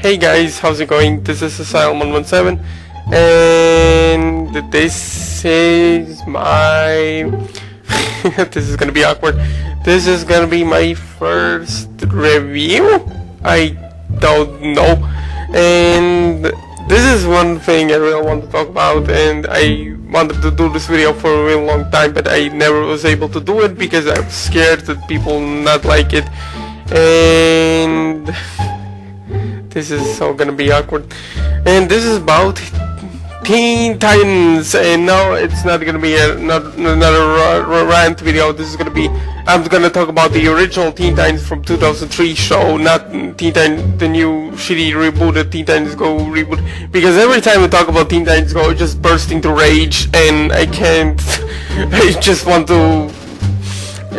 Hey guys, how's it going? This is Asylum117 and this is my this is gonna be awkward. This is gonna be my first review? I don't know. And this is one thing I really want to talk about, and I wanted to do this video for a really long time, but I never was able to do it because I'm scared that people not like it. And this is so gonna be awkward. And this is about Teen Titans, and no, it's not gonna be another rant video. This is gonna be, I'm gonna talk about the original Teen Titans from 2003 show, not Teen Titans, the new shitty rebooted Teen Titans Go reboot. Because every time we talk about Teen Titans Go, I just burst into rage, and I can't. I just want to,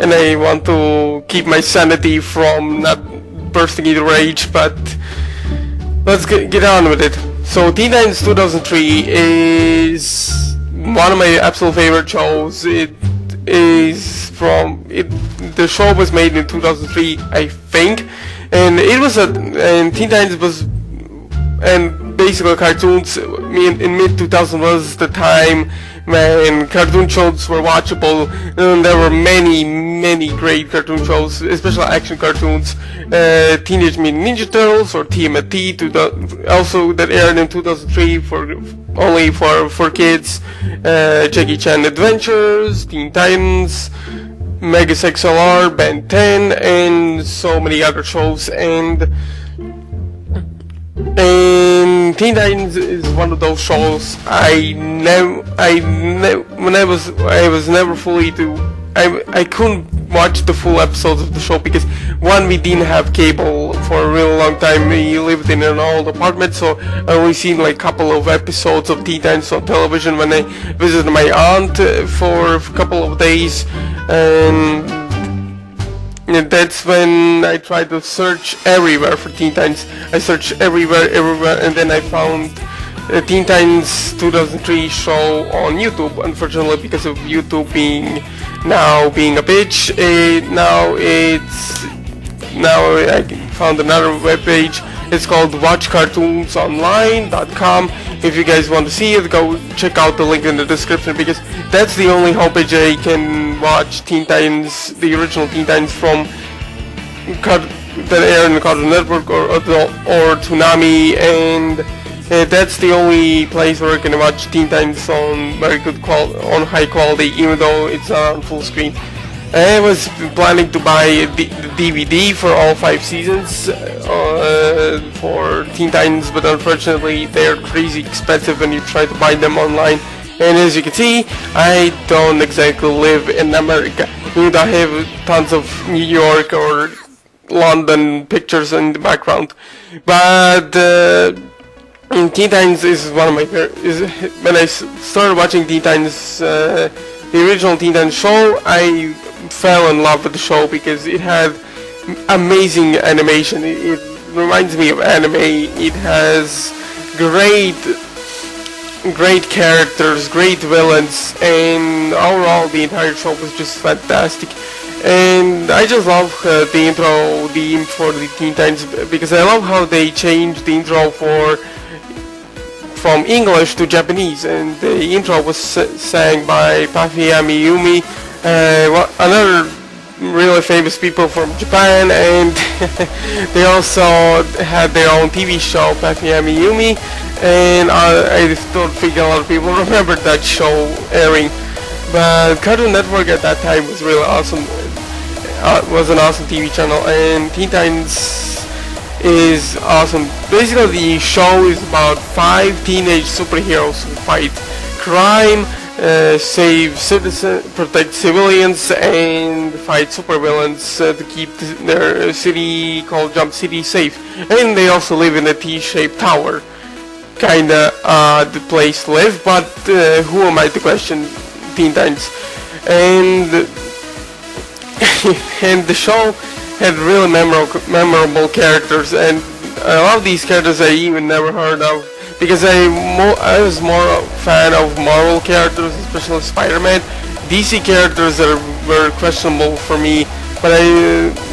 and I want to keep my sanity from not bursting into rage, but let's get on with it. So Teen Titans 2003 is one of my absolute favorite shows. It is from the show was made in 2003, I think, and it was and Teen Titans was, and basically cartoons in mid 2000 was the time when cartoon shows were watchable, and there were many great cartoon shows, especially action cartoons. Teenage Mutant Ninja Turtles, or TMNT, also that aired in 2003 only for kids. Jackie Chan Adventures, Teen Titans, Megas XLR, Ben 10, and so many other shows. And Teen Titans is one of those shows I couldn't watch the full episodes of the show because one, we didn't have cable for a really long time. We lived in an old apartment, so I only seen like a couple of episodes of Teen Titans on television when I visited my aunt for a couple of days, and that's when I tried to search everywhere for Teen Titans. I searched everywhere, and then I found Teen Titans 2003 show on YouTube. Unfortunately, because of YouTube being a bitch, now I found another webpage. It's called watchcartoonsonline.com. If you guys want to see it, go check out the link in the description, because that's the only homepage I can watch Teen Titans, the original Teen Titans from that air in the Cartoon Network or Toonami, and that's the only place where I can watch Teen Titans on very good on high quality, even though it's not on full screen. I was planning to buy the DVD for all 5 seasons for Teen Titans, but unfortunately they're crazy expensive when you try to buy them online. And as you can see, I don't exactly live in America, even though I have tons of New York or London pictures in the background. But Teen Titans is one of my when I started watching Teen Titans, the original Teen Titans show, I fell in love with the show because it had amazing animation. It reminds me of anime. It has great characters, great villains, and overall the entire show was just fantastic. And I just love the intro for the Teen Titans, because I love how they changed the intro from English to Japanese, and the intro was sang by Pafiyami Yumi, another really famous people from Japan, and they also had their own TV show, Pafiyami Yumi, and I don't think a lot of people remember that show airing. But Cartoon Network at that time was really awesome. Was an awesome TV channel, and Teen Titans is awesome. Basically, the show is about 5 teenage superheroes who fight crime, save citizens, protect civilians, and fight supervillains to keep their city, called Jump City, safe. And they also live in a T-shaped tower. Kinda the place to live, but who am I to question Teen Titans? And and the show had really memorable characters, and a lot of these characters I even never heard of, because I was more a fan of Marvel characters, especially Spider-Man. DC characters were questionable for me, but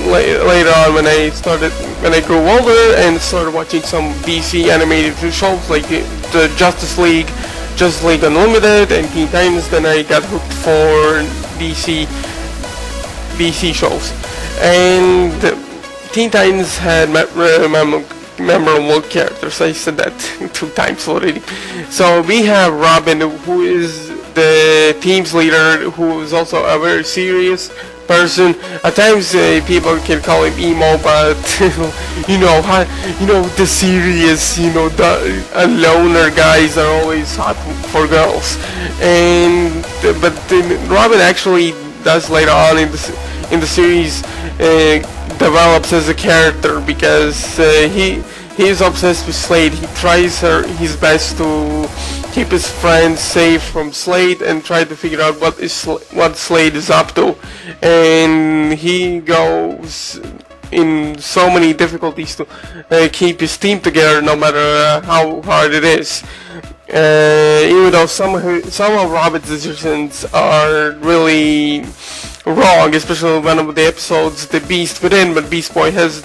later on when I started when I grew older and started watching some DC animated shows like the Justice League Unlimited, and Teen Titans, then I got hooked for DC shows. And Teen Titans had memorable characters. I said that 2 times already. So we have Robin, who is the team's leader, who is also a very serious person. At times people can call him emo, but the serious, the loner guys are always hot for girls. And but Robin actually does later on in the series develops as a character, because he is obsessed with Slade. He tries his best to keep his friends safe from Slade and try to figure out what Slade is up to, and he goes in so many difficulties to keep his team together, no matter how hard it is. Even though some of Robin's decisions are really wrong, especially one of the episodes, The Beast Within, but Beast Boy has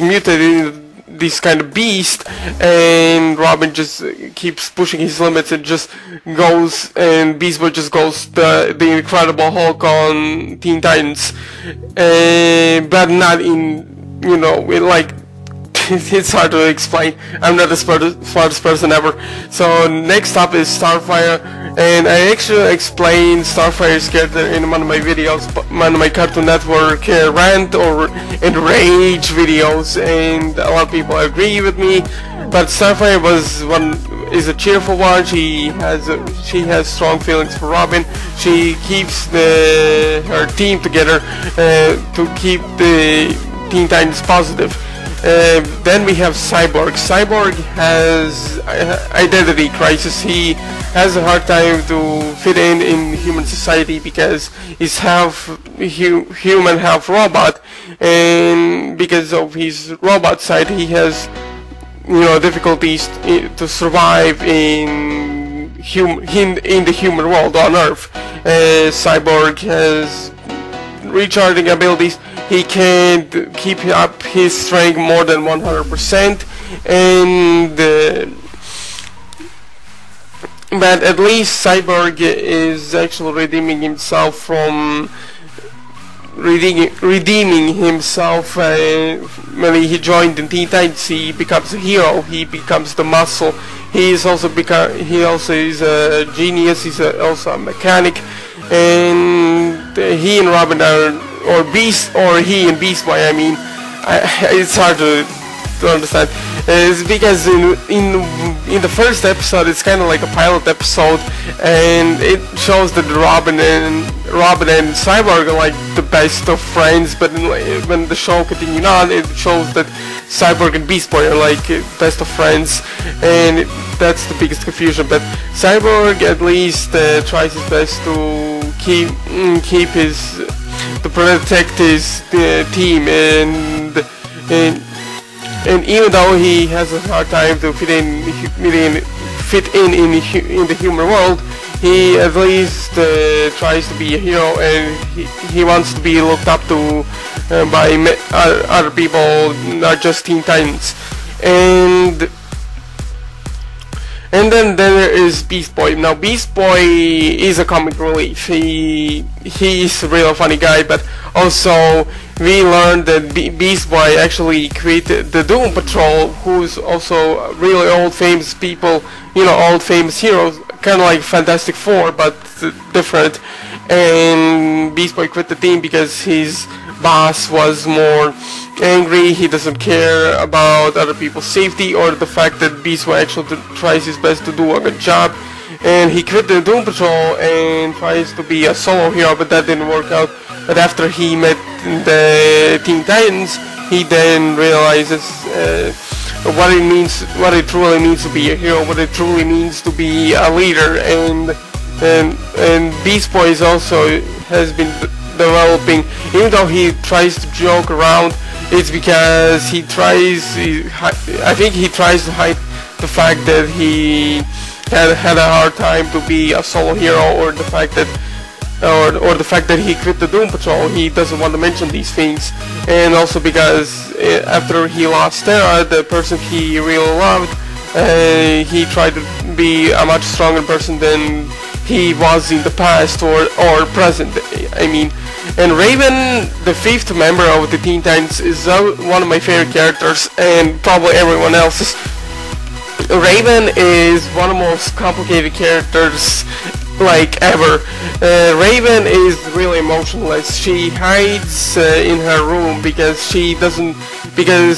mutated this kind of beast, and Robin just keeps pushing his limits and just goes, and Beast Boy just goes the Incredible Hulk on Teen Titans, but not in, like, it's hard to explain. I'm not the smartest person ever. So next up is Starfire, and I actually explained Starfire's character in one of my videos, one of my Cartoon Network rant or enrage videos, and a lot of people agree with me. But Starfire is a cheerful one. She has strong feelings for Robin. She keeps her team together to keep the Teen Titans positive. Then we have Cyborg. Cyborg has identity crisis. He has a hard time to fit in human society because he's half human, half robot, and because of his robot side, he has difficulties to survive in the human world on Earth. Cyborg has recharging abilities. He can't keep up his strength more than 100%, and but at least Cyborg is actually redeeming himself when he joined the Teen Titans. He becomes a hero. He becomes the muscle. He also is a genius. He's also a mechanic, and he and Robin he and Beast Boy, I mean, it's hard to understand. It's because in the first episode, it's kind of like a pilot episode, and it shows that Robin and Cyborg are like the best of friends. But when the show continues on, it shows that Cyborg and Beast Boy are like best of friends, and that's the biggest confusion. But Cyborg at least tries his best to protect his team, and even though he has a hard time to fit in the human world, he at least tries to be a hero, and he wants to be looked up to by other people, not just Teen Titans. And then there is Beast Boy. Now Beast Boy is a comic relief. He's a real funny guy, but also we learned that Beast Boy actually created the Doom Patrol, who's also really old famous people, old famous heroes, kind of like Fantastic Four, but different. And Beast Boy quit the team because his boss was more angry. He doesn't care about other people's safety or the fact that Beast Boy actually tries his best to do a good job, and he quit the Doom Patrol and tries to be a solo hero, but that didn't work out. But after he met the Teen Titans, he then realizes what it truly means to be a hero, what it truly means to be a leader, and Beast Boy has been developing. Even though he tries to joke around, it's because I think he tries to hide the fact that he had a hard time to be a solo hero, or the fact that or the fact that he quit the Doom Patrol. He doesn't want to mention these things, and also because after he lost Terra, the person he really loved, he tried to be a much stronger person than he was in the past or present, I mean. And Raven, the 5th member of the Teen Titans, is one of my favorite characters, and probably everyone else's. Raven is one of the most complicated characters like ever. Raven is really emotionless. She hides in her room because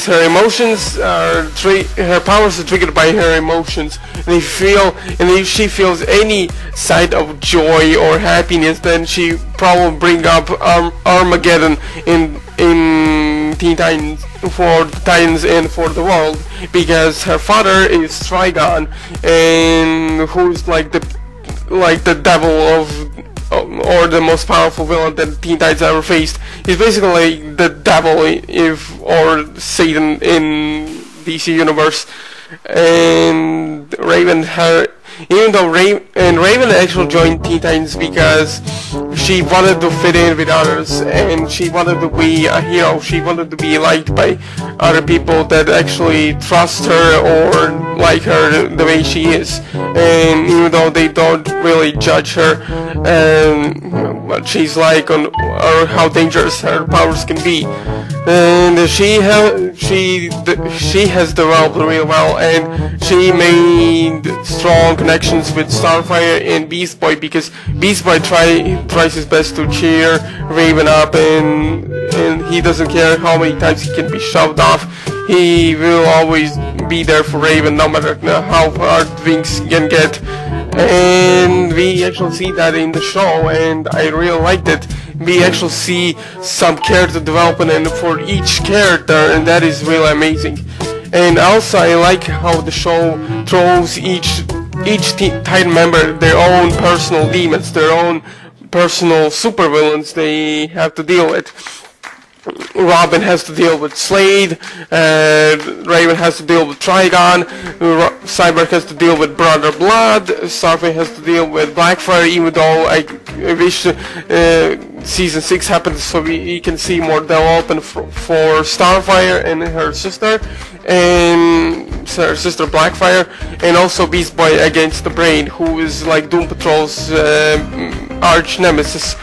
her emotions are her powers are triggered by her emotions. And if she feels any side of joy or happiness, then she probably bring up Armageddon in Teen Titans, for the Titans and for the world, because her father is Trigon, and who's like the devil or the most powerful villain that Teen Titans ever faced. He's basically the devil or Satan in DC Universe. And Raven actually joined Teen Titans because she wanted to fit in with others, and she wanted to be a hero. She wanted to be liked by other people that actually trust her or like her the way she is. And even though they don't really judge her what she's like or how dangerous her powers can be, and she has developed real well, and she made strong connections with Starfire and Beast Boy, because Beast Boy tries his best to cheer Raven up, and he doesn't care how many times he can be shoved off. He will always be there for Raven, no matter how hard things can get. And we actually see that in the show, and I really liked it. We actually see some character development for each character, and that is really amazing. And also I like how the show throws each Titan member their own personal demons, their own personal supervillains they have to deal with. Robin has to deal with Slade, Raven has to deal with Trigon, Cyborg has to deal with Brother Blood, Starfire has to deal with Blackfire, even though I wish Season 6 happens so we can see more development for Starfire and her sister Blackfire, and also Beast Boy against the Brain, who is like Doom Patrol's arch nemesis.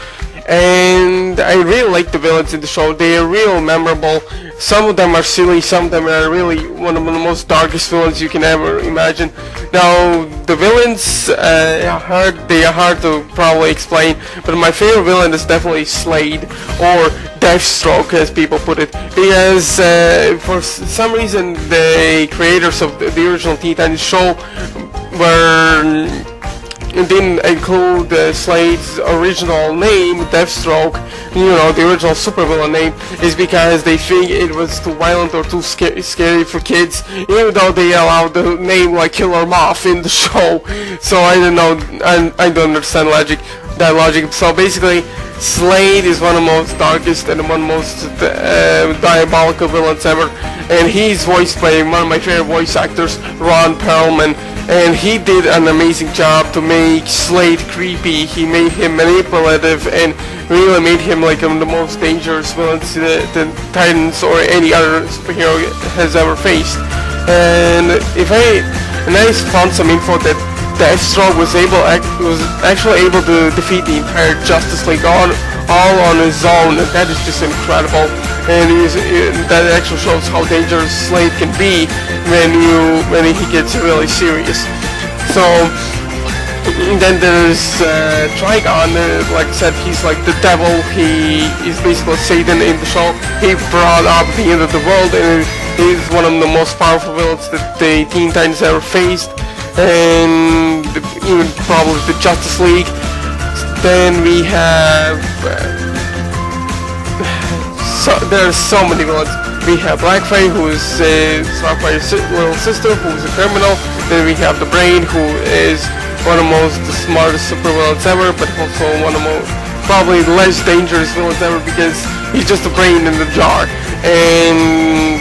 And I really like the villains in the show. They are real memorable. Some of them are silly, some of them are really one of the most darkest villains you can ever imagine. Now, the villains they are hard to probably explain, but my favorite villain is definitely Slade, or Deathstroke as people put it, because for some reason the creators of the original Teen Titans show didn't include Slade's original name, Deathstroke, the original supervillain name, is because they think it was too violent or too scary for kids, even though they allowed the name like Killer Moth in the show. So I don't know, I don't understand that logic. So basically, Slade is one of the most darkest and one of the most diabolical villains ever, and he's voiced by one of my favorite voice actors, Ron Perlman. And he did an amazing job to make Slade creepy. He made him manipulative and really made him like one of the most dangerous villains the Titans or any other superhero has ever faced. And I found some info that Deathstroke was actually able to defeat the entire Justice League all on his own. That is just incredible, and that actually shows how dangerous Slade can be when he gets really serious. So then there's Trigon. Like I said, he's like the devil. He is basically Satan in the show. He brought up the end of the world, and he's one of the most powerful villains that the Teen Titans ever faced, and even probably the Justice League. Then we have there's so many villains. We have Blackfire, who is Starfire's little sister, who is a criminal. Then we have the Brain, who is one of the smartest supervillains ever, but also one of the probably less dangerous villains ever, because he's just a brain in the jar. And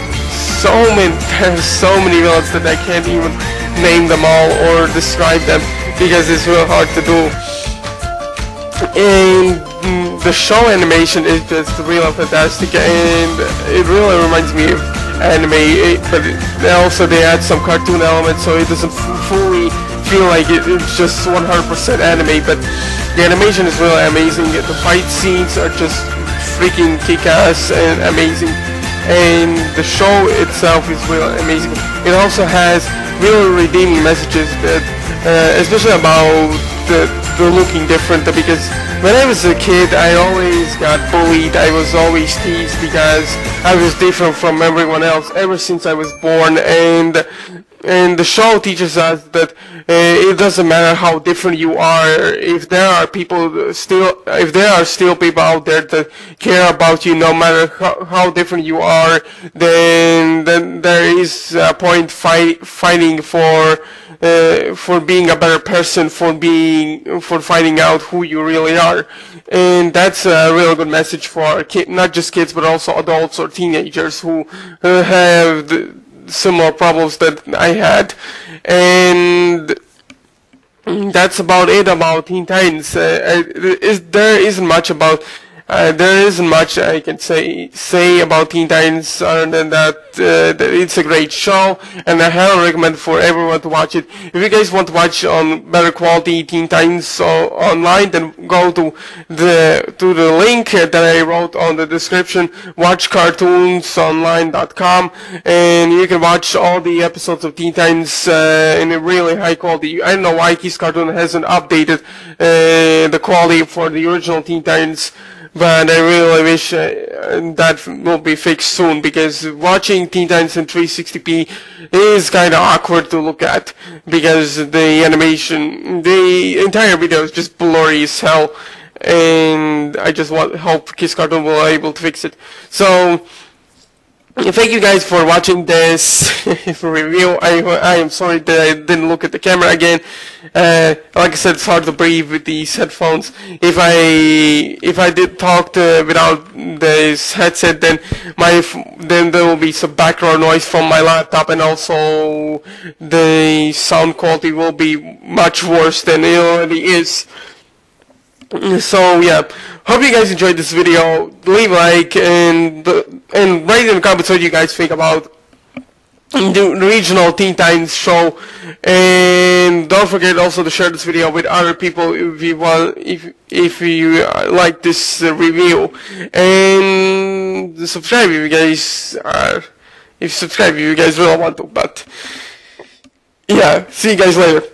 there's so many villains that I can't even name them all or describe them, because it's real hard to do. and the show animation is just really fantastic, and it really reminds me of anime, but also they add some cartoon elements, so it doesn't fully feel like it's just 100% anime, but the animation is really amazing. The fight scenes are just freaking kick-ass and amazing, and the show itself is really amazing. It also has really redeeming messages that, especially about the looking different, because when I was a kid I always got bullied, I was always teased because I was different from everyone else ever since I was born, and the show teaches us that it doesn't matter how different you are. If there are still people out there that care about you, no matter how different you are, then there is a point fighting for being a better person, for finding out who you really are. And that's a real good message for not just kids, but also adults or teenagers who have similar problems that I had. And that's about it about Teen Titans. There isn't much I can say about Teen Titans other than that it's a great show, and I highly recommend for everyone to watch it. If you guys want to watch on better quality Teen Titans online, then go to the link that I wrote on the description, watchcartoonsonline.com, and you can watch all the episodes of Teen Titans in a really high quality. I don't know why Kiss Cartoon hasn't updated the quality for the original Teen Titans, but I really wish that will be fixed soon, because watching Teen Titans in 360p is kind of awkward to look at, because the animation, the entire video is just blurry as hell, and I just hope Kiss Cartoon will be able to fix it. So thank you guys for watching this review. I am sorry that I didn't look at the camera again. Like I said, it's hard to breathe with these headphones. If I did talk without this headset, then there will be some background noise from my laptop, and also the sound quality will be much worse than it already is. So yeah, hope you guys enjoyed this video. Leave a like and write in the comments what you guys think about the regional Teen Titans show, and don't forget also to share this video with other people if you want, if you like this review, and subscribe if you guys really want to. But yeah, see you guys later.